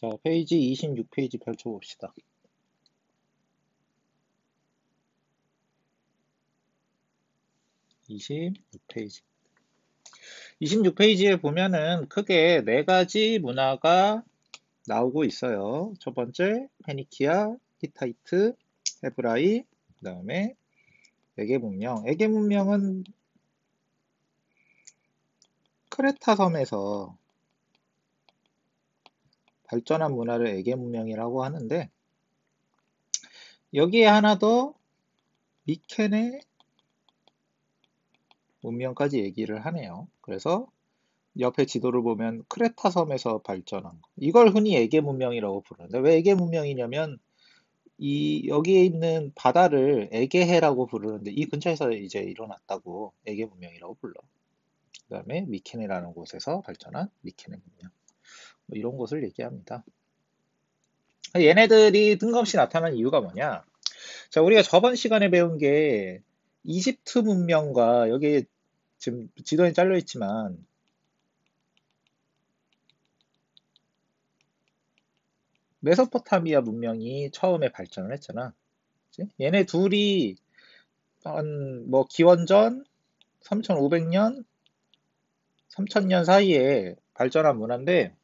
자, 페이지 26페이지 펼쳐봅시다. 26페이지. 26페이지에 보면은 크게 네 가지 문화가 나오고 있어요. 첫 번째, 페니키아, 히타이트, 헤브라이, 그 다음에 에게 문명. 에게 문명은 크레타 섬에서 발전한 문화를 에게 문명이라고 하는데, 여기에 하나 더 미케네 문명까지 얘기를 하네요. 그래서 옆에 지도를 보면 크레타 섬에서 발전한 거. 이걸 흔히 에게 문명이라고 부르는데, 왜 에게 문명이냐면 여기에 있는 바다를 에게해라고 부르는데, 이 근처에서 이제 일어났다고 에게 문명이라고 불러. 그 다음에 미케네라는 곳에서 발전한 미케네 문명. 뭐 이런 곳을 얘기합니다. 얘네들이 뜬금없이 나타난 이유가 뭐냐? 자, 우리가 저번 시간에 배운 게 이집트 문명과, 여기 지금 지도에 잘려 있지만 메소포타미아 문명이 처음에 발전을 했잖아. 그치? 얘네 둘이 한 뭐 기원전 3500년, 3000년 사이에 발전한 문화인데,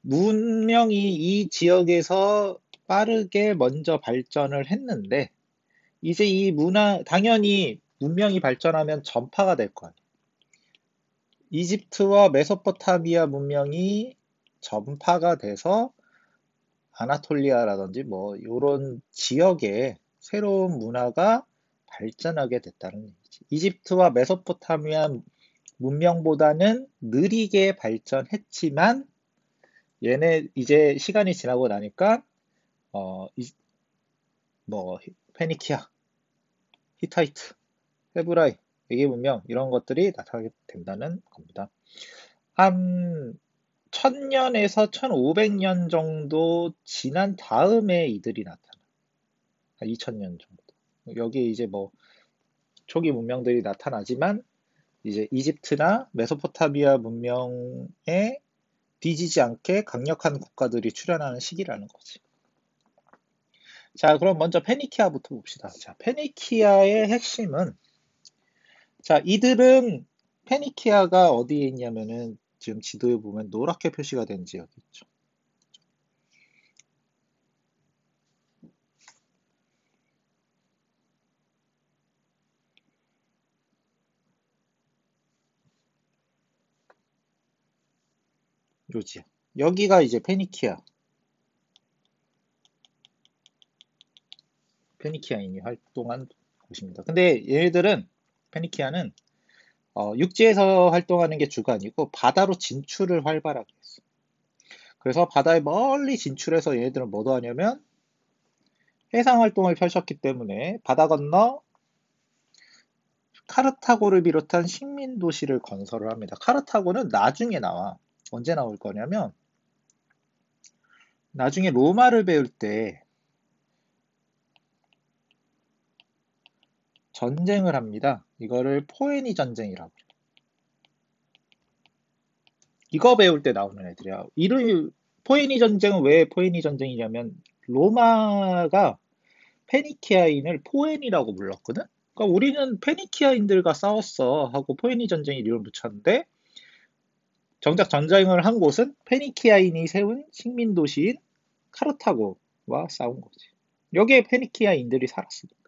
문명이 이 지역에서 빠르게 먼저 발전을 했는데, 이제 이 당연히 문명이 발전하면 전파가 될 거야. 이집트와 메소포타미아 문명이 전파가 돼서 아나톨리아라든지 뭐 이런 지역에 새로운 문화가 발전하게 됐다는 얘기지. 이집트와 메소포타미아 문명보다는 느리게 발전했지만, 얘네 이제 시간이 지나고 나니까 어, 뭐 페니키아, 히타이트, 헤브라이, 외계 문명 이런 것들이 나타나게 된다는 겁니다. 한 1000년에서 1500년 정도 지난 다음에 이들이 나타나. 한 2000년 정도. 여기 이제 뭐 초기 문명들이 나타나지만, 이제 이집트나 메소포타미아 문명에 뒤지지 않게 강력한 국가들이 출현하는 시기라는 거지. 자, 그럼 먼저 페니키아부터 봅시다. 자, 페니키아의 핵심은, 자, 이들은, 페니키아가 어디에 있냐면은 지금 지도에 보면 노랗게 표시가 된 지역이 있죠. 요 지역. 여기가 이제 페니키아인이 활동한 곳입니다. 근데 얘네들은, 페니키아는 육지에서 활동하는 게 주가 아니고 바다로 진출을 활발하게 했어. 그래서 바다에 멀리 진출해서 얘네들은 뭐 하냐면 해상 활동을 펼쳤기 때문에 바다 건너 카르타고를 비롯한 식민 도시를 건설을 합니다. 카르타고는 나중에 나와. 언제 나올 거냐면 나중에 로마를 배울 때 전쟁을 합니다. 이거를 포에니 전쟁이라고 그래요. 이거 배울 때 나오는 애들이야. 포에니 전쟁은 왜 포에니 전쟁이냐면, 로마가 페니키아인을 포엔이라고 불렀거든? 그러니까 우리는 페니키아인들과 싸웠어 하고 포에니 전쟁 이름을 붙였는데, 정작 전쟁을 한 곳은 페니키아인이 세운 식민 도시인 카르타고와 싸운 거지. 여기에 페니키아인들이 살았습니다.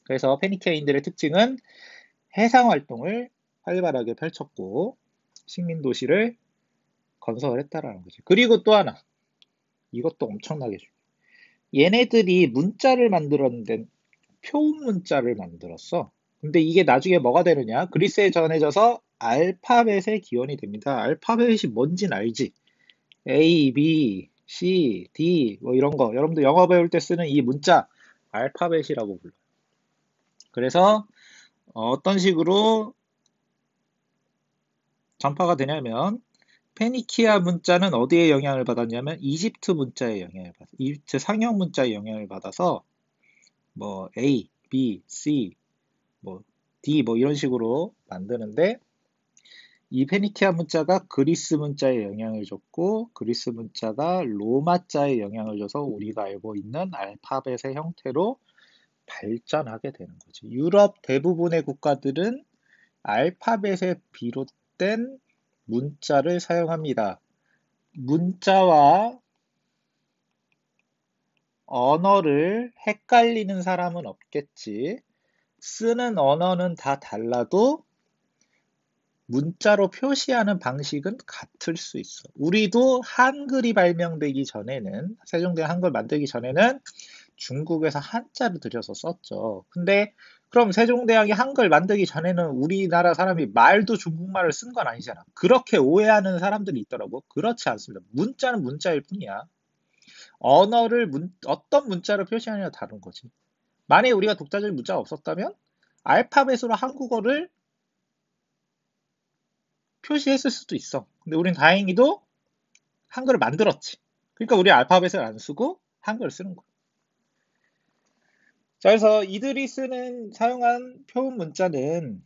그래서 페니키아인들의 특징은 해상 활동을 활발하게 펼쳤고 식민 도시를 건설했다라는 거지. 그리고 또 하나, 이것도 엄청나게 중요해. 얘네들이 문자를 만들었는데 표음 문자를 만들었어. 근데 이게 나중에 뭐가 되느냐? 그리스에 전해져서 알파벳의 기원이 됩니다. 알파벳이 뭔진 알지? A, B, C, D 뭐 이런 거. 여러분들 영어 배울 때 쓰는 이 문자 알파벳이라고 불러요. 그래서 어떤 식으로 전파가 되냐면, 페니키아 문자는 어디에 영향을 받았냐면 이집트 문자에 영향을 받았어. 이집트 상형 문자에 영향을 받아서 뭐 A, B, C, 뭐 D 뭐 이런 식으로 만드는데, 이 페니키아 문자가 그리스 문자에 영향을 줬고 그리스 문자가 로마자에 영향을 줘서 우리가 알고 있는 알파벳의 형태로 발전하게 되는 거지. 유럽 대부분의 국가들은 알파벳에 비롯된 문자를 사용합니다. 문자와 언어를 헷갈리는 사람은 없겠지. 쓰는 언어는 다 달라도 문자로 표시하는 방식은 같을 수 있어. 우리도 한글이 발명되기 전에는, 세종대왕 한글 만들기 전에는 중국에서 한자를 들여서 썼죠. 근데 그럼 세종대왕이 한글 만들기 전에는 우리나라 사람이 말도 중국말을 쓴 건 아니잖아. 그렇게 오해하는 사람들이 있더라고. 그렇지 않습니다. 문자는 문자일 뿐이야. 언어를 어떤 문자로 표시하느냐가 다른 거지. 만약에 우리가 독자적인 문자가 없었다면 알파벳으로 한국어를 표시했을 수도 있어. 근데 우린 다행히도 한글을 만들었지. 그러니까 우리 알파벳을 안 쓰고 한글을 쓰는 거야. 자, 그래서 이들이 사용한 표음 문자는,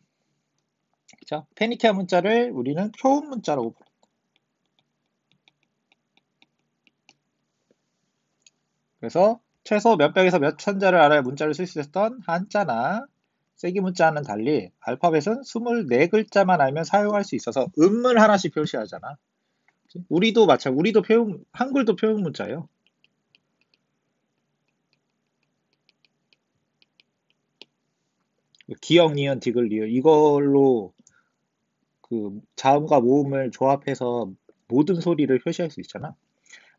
그죠? 페니키아 문자를 우리는 표음 문자라고 부른다. 그래서 최소 몇 백에서 몇 천자를 알아야 문자를 쓸 수 있었던 한자나 세기 문자와는 달리 알파벳은 24글자만 알면 사용할 수 있어서 음을 하나씩 표시하잖아. 우리도 마찬가지. 우리도 한글도 표음 문자예요. 기역, 니은, 디귿, 리을 이걸로 그 자음과 모음을 조합해서 모든 소리를 표시할 수 있잖아.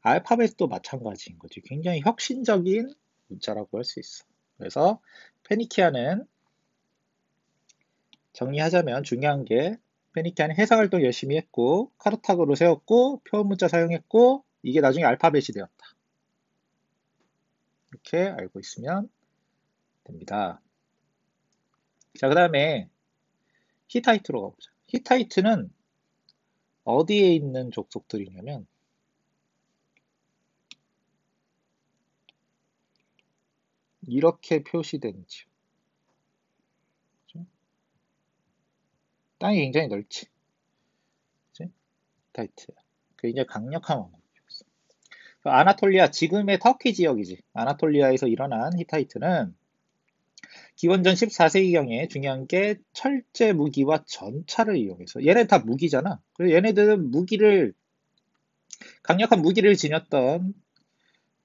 알파벳도 마찬가지인 거지. 굉장히 혁신적인 문자라고 할 수 있어. 그래서 페니키아는 정리하자면 중요한 게 페니키아는 해상 활동 열심히 했고 카르타고를 세웠고 표음 문자 사용했고 이게 나중에 알파벳이 되었다. 이렇게 알고 있으면 됩니다. 자, 그 다음에 히타이트로 가보자. 히타이트는 어디에 있는 족속들이냐면 이렇게 표시된 지역. 땅이 굉장히 넓지. 그치? 히타이트. 굉장히 강력한 왕국이었어. 아나톨리아, 지금의 터키 지역이지. 아나톨리아에서 일어난 히타이트는 기원전 14세기경에 중요한 게 철제 무기와 전차를 이용해서 얘네 다 무기잖아. 그래서 얘네들은 강력한 무기를 지녔던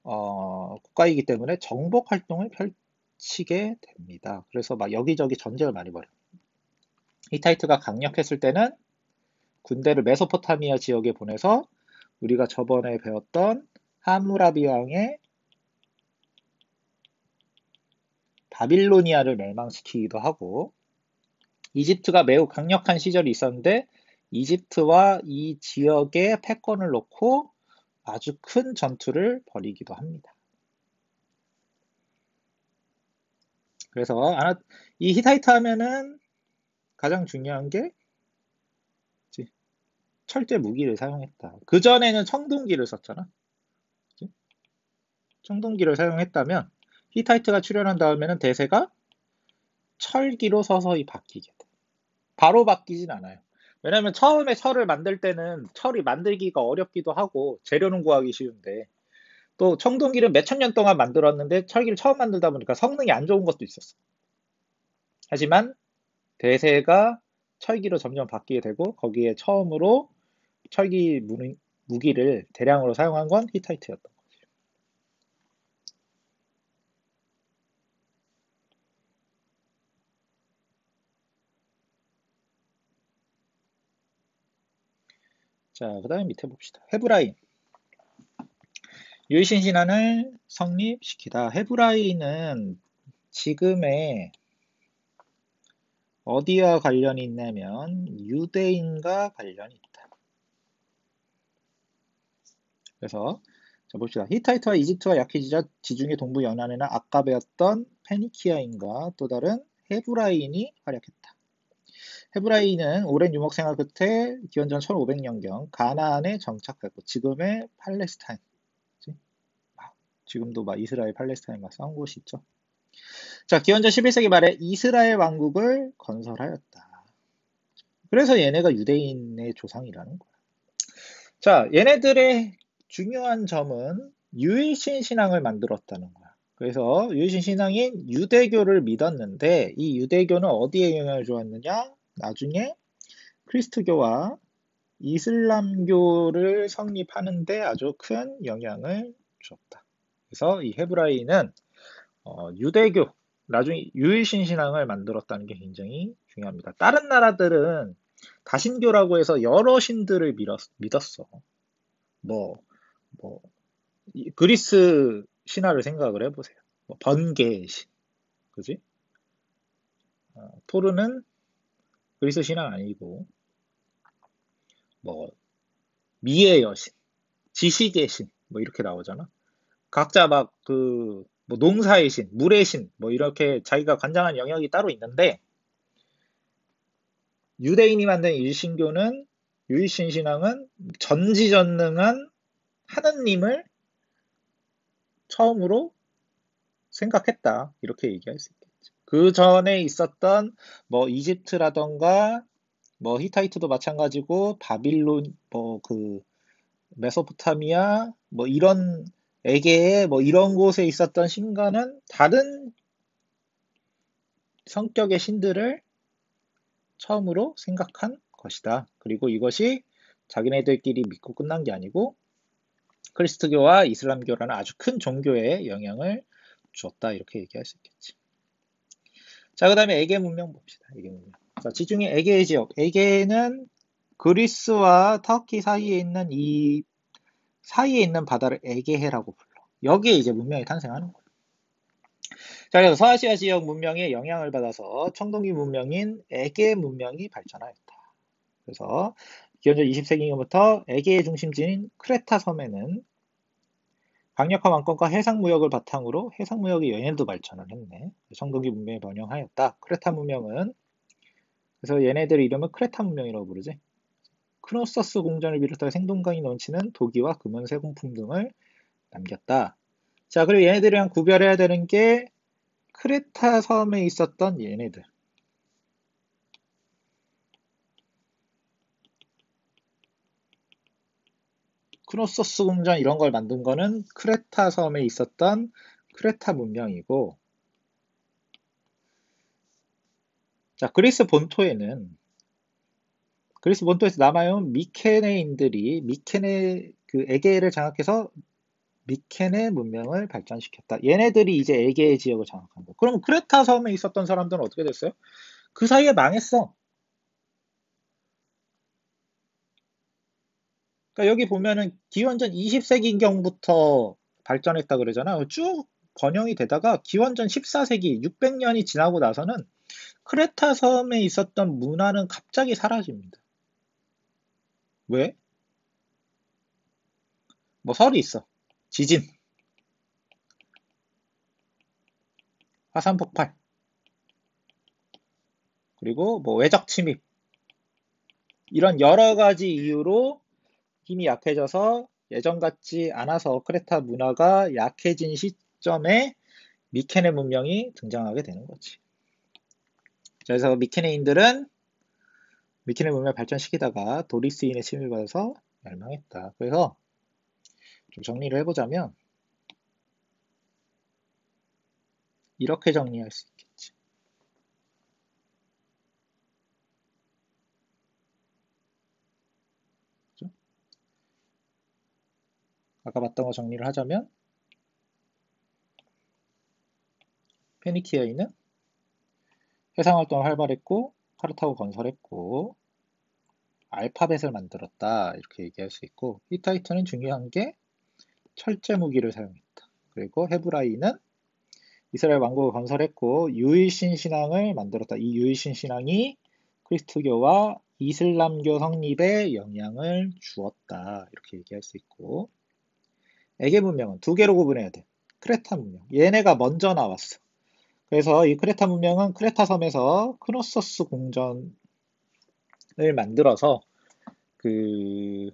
국가이기 때문에 정복 활동을 펼치게 됩니다. 그래서 막 여기저기 전쟁을 많이 벌여. 히타이트가 강력했을 때는 군대를 메소포타미아 지역에 보내서 우리가 저번에 배웠던 하무라비 왕의 바빌로니아를 멸망시키기도 하고 이집트가 매우 강력한 시절이 있었는데 이집트와 이 지역에 패권을 놓고 아주 큰 전투를 벌이기도 합니다. 그래서 이 히타이트 하면은 가장 중요한 게 철제 무기를 사용했다. 그전에는 청동기를 썼잖아. 청동기를 사용했다면 히타이트가 출현한 다음에는 대세가 철기로 서서히 바뀌게 돼. 바로 바뀌진 않아요. 왜냐면 처음에 철을 만들 때는 철이 만들기가 어렵기도 하고 재료는 구하기 쉬운데 또 청동기를 몇천 년 동안 만들었는데 철기를 처음 만들다 보니까 성능이 안 좋은 것도 있었어. 하지만 대세가 철기로 점점 바뀌게 되고 거기에 처음으로 철기 무기를 대량으로 사용한 건 히타이트였던 거죠. 자, 그 다음에 밑에 봅시다. 헤브라인. 유일신 신앙을 성립시키다. 헤브라인은 지금의 어디와 관련이 있냐면 유대인과 관련이 있다. 그래서 자 봅시다. 히타이트와 이집트와 약해지자 지중해 동부 연안에는 아까 배웠던 페니키아인과 또 다른 헤브라인이 활약했다. 헤브라인은 오랜 유목 생활 끝에 기원전 1500년경 가나안에 정착했고 지금의 팔레스타인, 지금도 막 이스라엘 팔레스타인 막 싸운 곳이 있죠. 자, 기원전 11세기 말에 이스라엘 왕국을 건설하였다. 그래서 얘네가 유대인의 조상이라는 거야. 자, 얘네들의 중요한 점은 유일신 신앙을 만들었다는 거야. 그래서 유일신 신앙인 유대교를 믿었는데 이 유대교는 어디에 영향을 주었느냐? 나중에 크리스트교와 이슬람교를 성립하는데 아주 큰 영향을 줬다. 그래서 이 헤브라이는 유대교, 나중에 유일신 신앙을 만들었다는 게 굉장히 중요합니다. 다른 나라들은 다신교라고 해서 여러 신들을 믿었어. 뭐, 뭐, 그리스 신화를 생각을 해보세요. 뭐 번개의 신, 그지? 토르는 그리스 신화 아니고, 뭐, 미의 여신, 지식의 신, 뭐 이렇게 나오잖아. 각자 막 뭐 농사의 신, 물의 신, 뭐 이렇게 자기가 관장한 영역이 따로 있는데, 유대인이 만든 일신교는, 유일신 신앙은 전지전능한 하느님을 처음으로 생각했다. 이렇게 얘기할 수 있겠지. 그 전에 있었던 뭐 이집트라던가 뭐 히타이트도 마찬가지고 바빌론 뭐 메소포타미아 뭐 이런 에게에 뭐 이런 곳에 있었던 신과는 다른 성격의 신들을 처음으로 생각한 것이다. 그리고 이것이 자기네들끼리 믿고 끝난 게 아니고 크리스트교와 이슬람교라는 아주 큰 종교에 영향을 주었다. 이렇게 얘기할 수 있겠지. 자, 그 다음에 에게 문명 봅시다. 에게 문명. 자, 지중해 에게의 지역. 에게는 그리스와 터키 사이에 있는 이 사이에 있는 바다를 에게해라고 불러. 여기에 이제 문명이 탄생하는 거예요. 자, 그래서 서아시아 지역 문명의 영향을 받아서 청동기 문명인 에게 문명이 발전하였다. 그래서 기원전 20세기부터 에게의 중심지인 크레타 섬에는 강력한 왕권과 해상무역을 바탕으로 해상무역의 영향도 발전을 했네. 청동기 문명이 번영하였다. 크레타 문명은 그래서 얘네들 이름을 크레타 문명이라고 부르지. 크노서스 궁전을 비롯해 생동감이 넘치는 도기와 금은 세공품 등을 남겼다. 자, 그리고 얘네들이랑 구별해야 되는 게 크레타 섬에 있었던 얘네들. 크노서스 궁전 이런 걸 만든 거는 크레타 섬에 있었던 크레타 문명이고, 자, 그리스 본토에서 남아온 미케네인들이 미케네 그 에게를 장악해서 미케네 문명을 발전시켰다. 얘네들이 이제 에게의 지역을 장악한 거. 그럼 크레타 섬에 있었던 사람들은 어떻게 됐어요? 그 사이에 망했어. 그러니까 여기 보면은 기원전 20세기경부터 발전했다 그러잖아. 쭉 번영이 되다가 기원전 14세기 600년이 지나고 나서는 크레타 섬에 있었던 문화는 갑자기 사라집니다. 왜? 뭐 설이 있어. 지진, 화산 폭발, 그리고 뭐 외적 침입 이런 여러 가지 이유로 힘이 약해져서 예전 같지 않아서 크레타 문화가 약해진 시점에 미케네 문명이 등장하게 되는 거지. 그래서 미케네 문명을 발전시키다가 도리스인의 침입을 받아서 멸망했다. 그래서 좀 정리를 해보자면 이렇게 정리할 수 있겠지. 그죠? 아까 봤던 거 정리를 하자면 페니키아인은 해상활동을 활발했고 카르타고 건설했고 알파벳을 만들었다. 이렇게 얘기할 수 있고 히타이트는 중요한 게 철제 무기를 사용했다. 그리고 헤브라이는 이스라엘 왕국을 건설했고 유일신 신앙을 만들었다. 이 유일신 신앙이 크리스트교와 이슬람교 성립에 영향을 주었다. 이렇게 얘기할 수 있고 에게 문명은 두 개로 구분해야 돼. 크레타 문명. 얘네가 먼저 나왔어. 그래서 이 크레타 문명은 크레타 섬에서 크노서스 궁전을 만들어서 그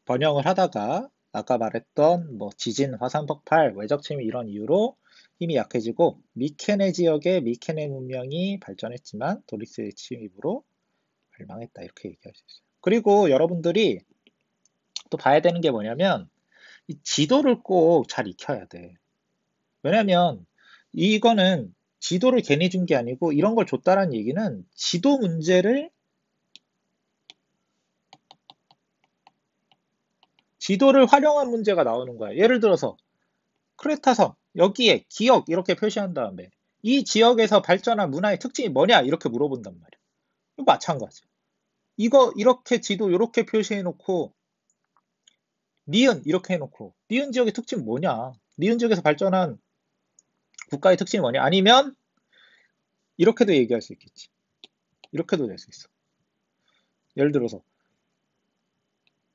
번영을 하다가 아까 말했던 뭐 지진, 화산 폭발, 외적 침입 이런 이유로 힘이 약해지고 미케네 지역의 미케네 문명이 발전했지만 도리스의 침입으로 멸망했다 이렇게 얘기할 수 있어요. 그리고 여러분들이 또 봐야 되는 게 뭐냐면 이 지도를 꼭 잘 익혀야 돼. 왜냐면 이거는 지도를 괜히 준 게 아니고 이런 걸 줬다라는 얘기는 지도 문제를 지도를 활용한 문제가 나오는 거야. 예를 들어서 크레타섬 여기에 기억 이렇게 표시한 다음에 이 지역에서 발전한 문화의 특징이 뭐냐 이렇게 물어본단 말이야. 이거 마찬가지. 이거 이렇게 지도 이렇게 표시해 놓고 니은 이렇게 해놓고 니은 지역의 특징 뭐냐? 니은 지역에서 발전한 국가의 특징이 뭐냐? 아니면 이렇게도 얘기할 수 있겠지. 이렇게도 될 수 있어. 예를 들어서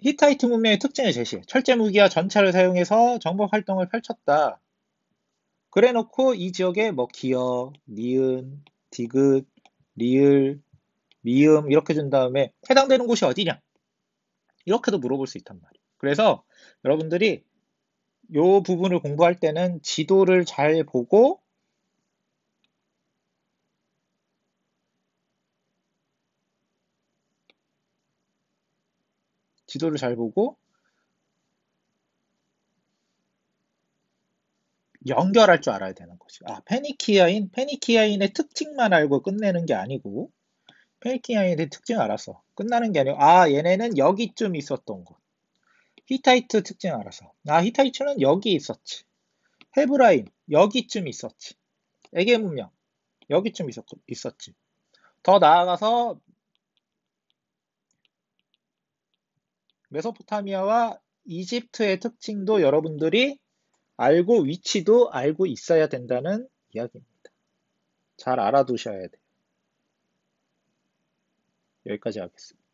히타이트 문명의 특징을 제시해. 철제 무기와 전차를 사용해서 정복 활동을 펼쳤다. 그래놓고 이 지역에 뭐 기역, 니은, 디귿, 리을, 미음 이렇게 준 다음에 해당되는 곳이 어디냐? 이렇게도 물어볼 수 있단 말이에요. 그래서 여러분들이 이 부분을 공부할 때는 지도를 잘 보고 연결할 줄 알아야 되는 거지. 아, 페니키아인의 특징만 알고 끝내는 게 아니고, 페니키아인의 특징 알았어. 끝나는 게 아니고, 아, 얘네는 여기쯤 있었던 곳. 히타이트 특징 알았어. 아, 히타이트는 여기 있었지. 헤브라임, 여기쯤 있었지. 에게 문명, 여기쯤 있었지. 더 나아가서 메소포타미아와 이집트의 특징도 여러분들이 알고 위치도 알고 있어야 된다는 이야기입니다. 잘 알아두셔야 돼요. 여기까지 하겠습니다.